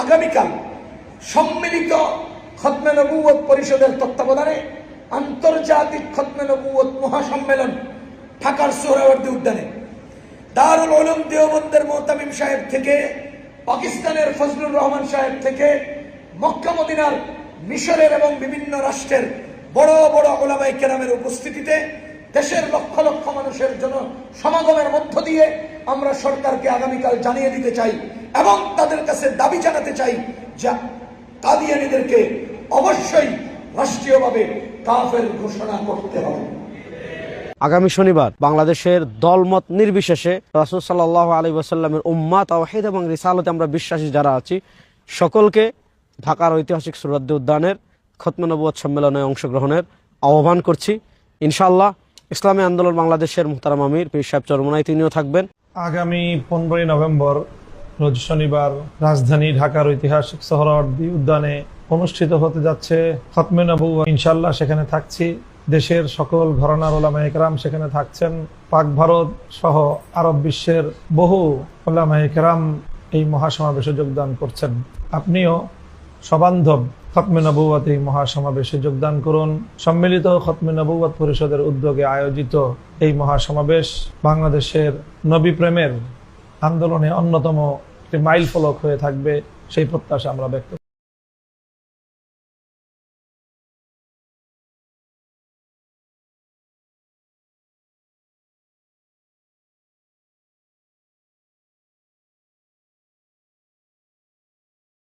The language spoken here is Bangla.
আগামীকাল সম্মিলিত খতমে নবুয়ত পরিষদের তত্ত্বাবধানে আন্তর্জাতিক খতমে নবুয়ত মহাসম্মেলন ঢাকার সোহরাওয়ার্দী উদ্যানে দারুল উলুম দেওবন্দের মুহতামিম সাহেব থেকে, পাকিস্তানের ফজলুর রহমান সাহেব থেকে, মক্কা মদিনার, মিশরের এবং বিভিন্ন রাষ্ট্রের বড় বড় উলামায়ে কেরামের উপস্থিতিতে দেশের লক্ষ লক্ষ মানুষের জন্য সমাগমের মধ্য দিয়ে আমরা সরকারকে আগামীকাল জানিয়ে দিতে চাই এবং তাদের কাছে দাবি জানাতে চাই যে কাদিয়ানীদেরকে অবশ্যই রাষ্ট্রীয়ভাবে কাফের ঘোষণা করতে হবে। আগামী শনিবার বাংলাদেশের দলমত নির্বিশেষে রাসূল সাল্লাল্লাহু আলাইহি ওয়াসাল্লামের উম্মাহ তাওহীদ এবং রিসালাতে আমরা বিশ্বাসী যারা আছি সকলকে ঢাকার ঐতিহাসিক সোহরাওয়ার্দী উদ্যানের খতমে নবুয়ত সম্মেলনে অংশগ্রহণের আহ্বান করছি। ইনশাআল্লাহ ইসলামী আন্দোলন বাংলাদেশের মুহতারাম আমির পীর সাহেব চরমোনাই তিনিও থাকবেন। আগামী 15 নভেম্বর রোজ শনিবার রাজধানী ঢাকার ঐতিহাসিক সোহরাওয়ার্দী উদ্যানে অনুষ্ঠিত হতে যাচ্ছে খতমে নবুয়ত। ইনশাআল্লাহ সেখানে থাকছি, দেশের সকল ঘরানার উলামায়ে কেরাম সেখানে থাকছেন। পাক ভারত সহ আরব বিশ্বের বহু উলামায়ে কেরাম এই মহাসমাবেশে যোগদান করছেন। আপনিও সবান্ধব খতমে নবুয়ত এই মহাসমাবেশে যোগদান করুন। সম্মিলিত খতমে নবুয়ত পরিষদের উদ্যোগে আয়োজিত এই মহাসমাবেশ বাংলাদেশের নবী প্রেমের আন্দোলনে অন্যতম একটি মাইল ফলক হয়ে থাকবে, সেই প্রত্যাশা আমরা ব্যক্ত